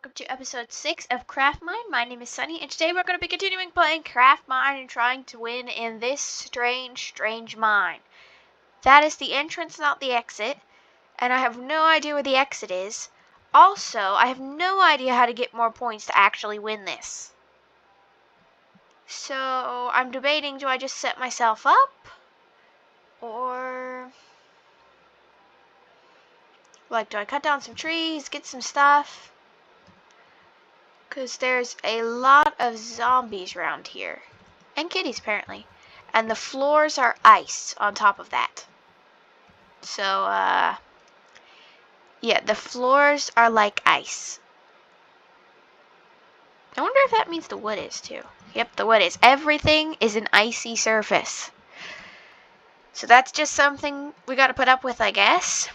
welcome to episode 6 of Craftmine. My name is Sunny, and today we're going to be continuing playing Craftmine and trying to win in this strange mine. That is the entrance, not the exit, and I have no idea where the exit is. Also, I have no idea how to get more points to actually win this. So, I'm debating, do I just set myself up? Or, like, do I cut down some trees, get some stuff? Because there's a lot of zombies around here. And kitties, apparently. And the floors are ice on top of that. So, yeah, the floors are like ice. I wonder if that means the wood is, too. Yep, the wood is. Everything is an icy surface. So that's just something we gotta put up with, I guess.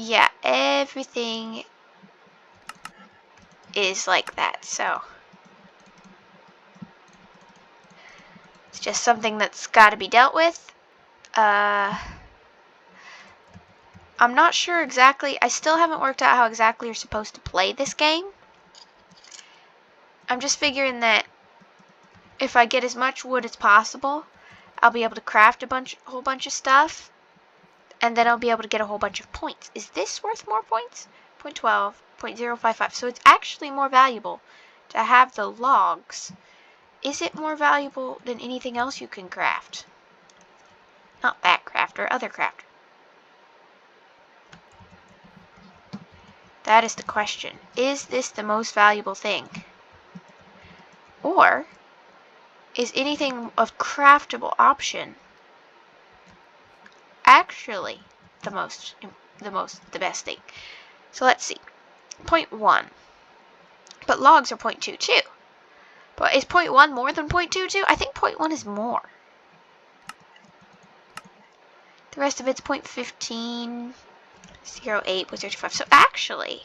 Yeah, everything is like that, so it's just something that's got to be dealt with. I'm not sure exactly. I still haven't worked out how exactly you're supposed to play this game. I'm just figuring that if I get as much wood as possible, I'll be able to craft a whole bunch of stuff, and then I'll be able to get a whole bunch of points. Is this worth more points? 0.12, 0.055. So it's actually more valuable to have the logs. Is it more valuable than anything else you can craft? Not that crafter, other crafter. That is the question. Is this the most valuable thing? Or is anything of craftable option actually the best thing? So let's see. 0.1. But logs are 0.22. But is 0.1 more than 0.22? I think 0.1 is more. The rest of it's 0.15, 0.8, 0.35. So actually,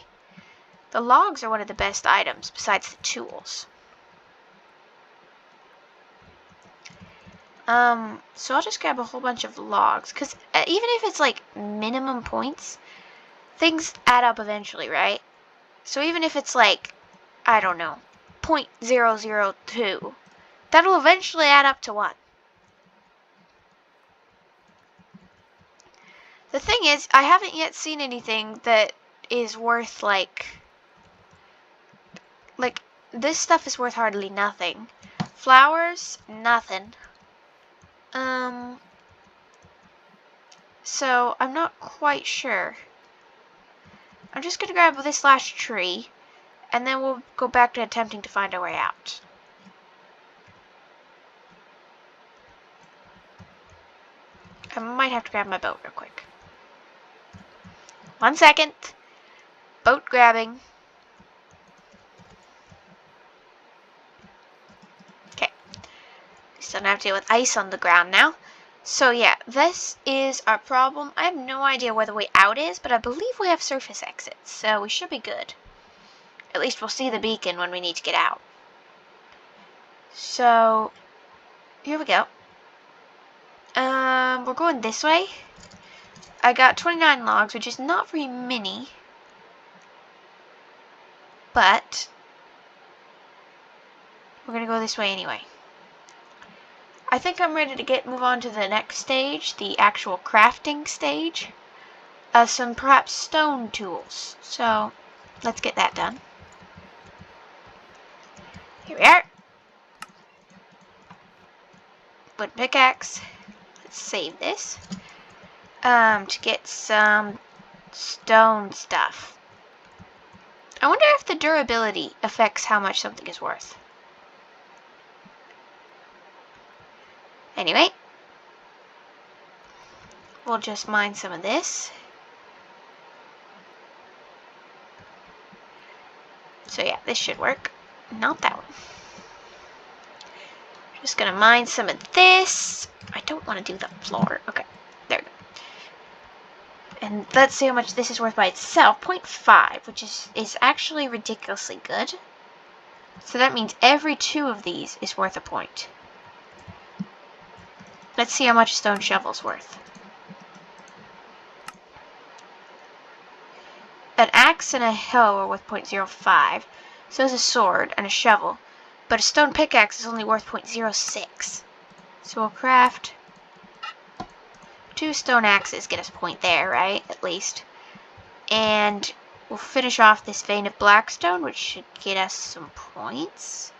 the logs are one of the best items besides the tools. So I'll just grab a whole bunch of logs, because even if it's like minimum points, things add up eventually, right? So even if it's like, I don't know, 0.002, that'll eventually add up to 1. The thing is, I haven't yet seen anything that is worth like this stuff is worth hardly nothing. Flowers, nothing. So I'm not quite sure. I'm just gonna grab this last tree, and then we'll go back to attempting to find our way out. I might have to grab my boat real quick. 1 second. Boat grabbing. Okay. Still don't have to deal with ice on the ground now. So yeah, this is our problem. I have no idea where the way out is, but I believe we have surface exits, so we should be good. At least we'll see the beacon when we need to get out. So, here we go. We're going this way. I got 29 logs, which is not very many. But we're going to go this way anyway. I think I'm ready to move on to the next stage, the actual crafting stage. Some perhaps stone tools. So, let's get that done. Here we are. Wood pickaxe. Let's save this. To get some stone stuff. I wonder if the durability affects how much something is worth. Anyway, we'll just mine some of this. So yeah, this should work. Not that one. Just gonna mine some of this. I don't want to do the floor. Okay, there we go. And let's see how much this is worth by itself. 0.5, which is actually ridiculously good. So that means every 2 of these is worth a point. Let's see how much a stone shovel's worth. an axe and a hoe are worth 0.05. So is a sword and a shovel. But a stone pickaxe is only worth 0.06. So we'll craft 2 stone axes, get us a point there, right? At least. And we'll finish off this vein of blackstone, which should get us some points.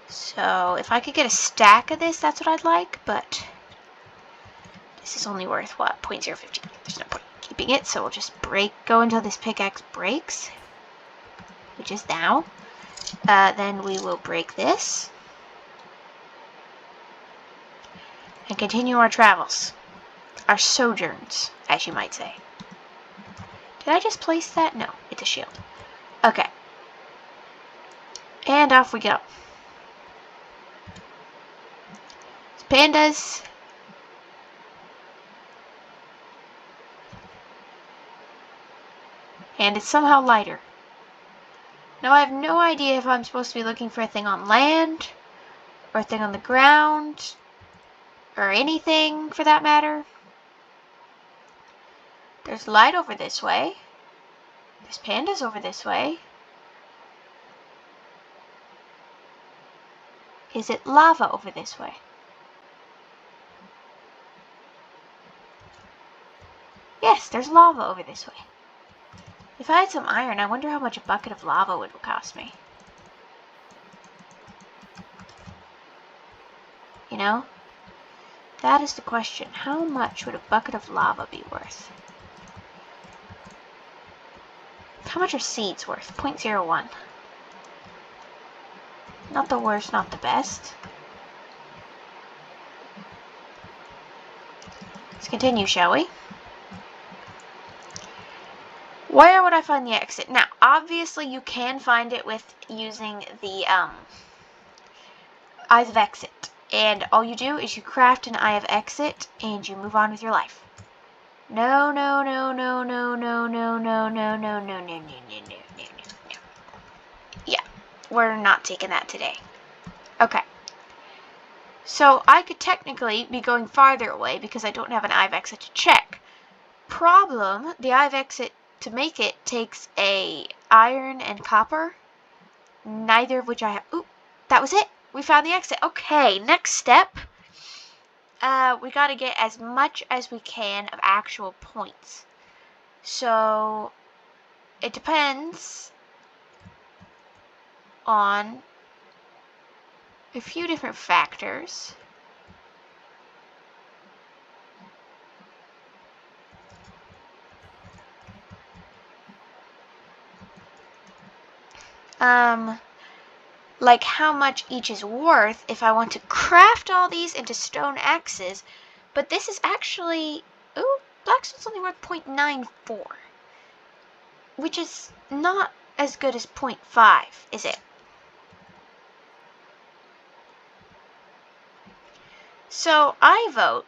So if I could get a stack of this, that's what I'd like, but this is only worth, what, 0.015. There's no point in keeping it, so we'll just go until this pickaxe breaks, which is now. Then we will break this and continue our travels. Our sojourns, as you might say. Did I just place that? No, it's a shield. Okay. And off we go. Pandas. And it's somehow lighter. Now I have no idea if I'm supposed to be looking for a thing on land, or a thing on the ground, or anything for that matter. There's light over this way. There's pandas over this way. Is it lava over this way? Yes, there's lava over this way. If I had some iron, I wonder how much a bucket of lava would cost me. You know? That is the question. How much would a bucket of lava be worth? How much are seeds worth? 0.01. Not the worst, not the best. Let's continue, shall we? Where would I find the exit? Now, obviously you can find it with using the eyes of exit. And all you do is you craft an eye of exit and you move on with your life. No, no, no, no, no, no, no, no, no, no, no, no, no, no, no, no. Yeah, we're not taking that today. Okay. So I could technically be going farther away because I don't have an eye of exit to check. Problem, the eye of exit to make it takes a iron and copper, neither of which I have. Oop, that was it. We found the exit. Okay, next step. We gotta get as much as we can of actual points. So it depends on a few different factors. Like how much each is worth if I want to craft all these into stone axes. But this is actually, ooh, blackstone's only worth 0.94, which is not as good as 0.5, is it? So I vote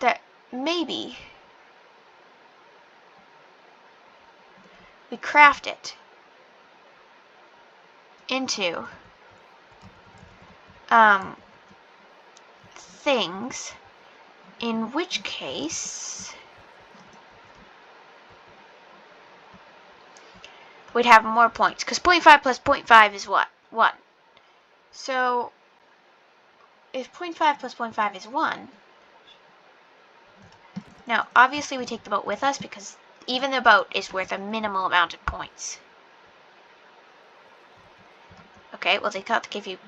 that maybe we craft it into things, in which case we'd have more points, because 0.5 plus 0.5 is what? 1. So if 0.5 plus 0.5 is 1, now obviously we take the boat with us because even the boat is worth a minimal amount of points. Okay, well they thought to give you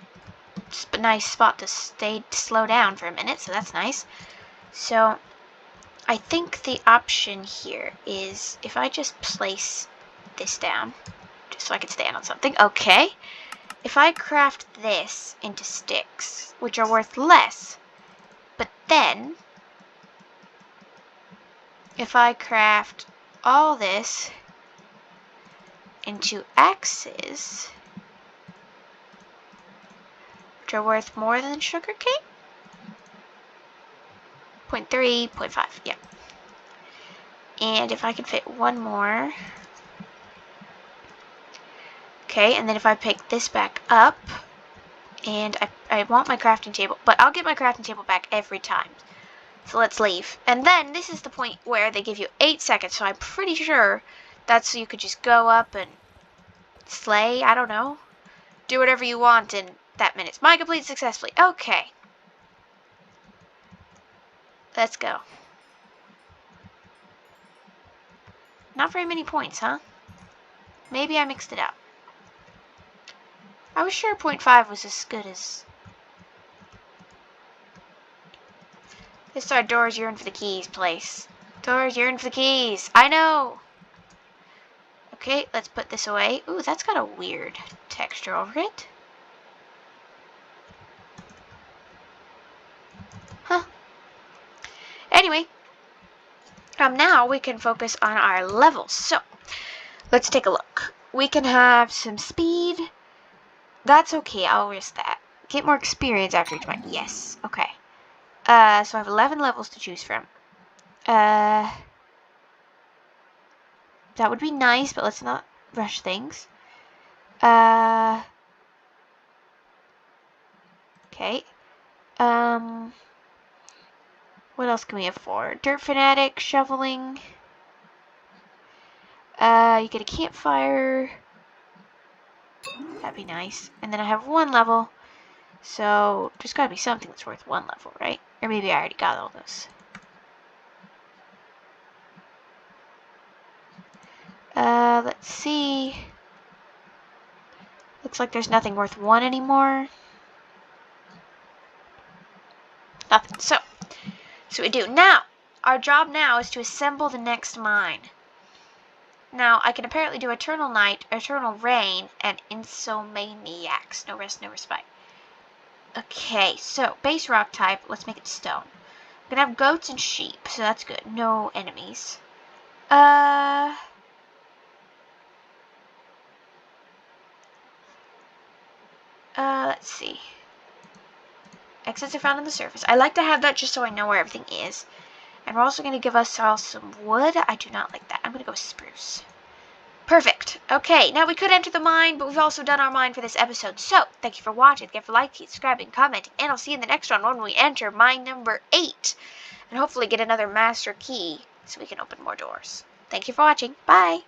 a nice spot to slow down for a minute, so that's nice. So I think the option here is if I just place this down, just so I can stand on something. Okay. If I craft this into sticks, which are worth less, but then if I craft all this into axes, which are worth more than sugarcane? 0.3, 0.5, yeah. And if I can fit one more. Okay, and then if I pick this back up, and I want my crafting table, but I'll get my crafting table back every time. So let's leave. And then this is the point where they give you 8 seconds. So I'm pretty sure that's so you could just go up and slay. I don't know. Do whatever you want in that minute. Mine complete successfully. Okay. Let's go. Not very many points, huh? Maybe I mixed it up. I was sure 0.5 was as good as... This is our Doors Yearn for the Keys place. Doors Yearn for the Keys. I know. Okay, let's put this away. Ooh, that's got a weird texture over it. Huh. Anyway, now we can focus on our levels. So, let's take a look. We can have some speed. That's okay, I'll risk that. Get more experience after each one. Yes, okay. So I have 11 levels to choose from. That would be nice, but let's not rush things. Okay. What else can we afford? Dirt Fanatic, Shoveling. You get a campfire. That'd be nice. And then I have 1 level. So, there's gotta be something that's worth 1 level, right? Or maybe I already got all those. Let's see. Looks like there's nothing worth 1 anymore. Nothing. So we do. Now, our job now is to assemble the next mine. Now, I can apparently do Eternal Night, Eternal Rain, and Insomaniacs. No rest, no respite. Okay, so, base rock type, let's make it stone. We're gonna have goats and sheep, so that's good. No enemies. Let's see. Exits are found on the surface. I like to have that just so I know where everything is. And we're also going to give ourselves some wood. I do not like that. I'm going to go with spruce. Perfect. Okay, now we could enter the mine, but we've also done our mine for this episode. So, thank you for watching. Don't forget to like, subscribing, commenting, and I'll see you in the next one when we enter mine number 8. And hopefully get another master key so we can open more doors. Thank you for watching. Bye.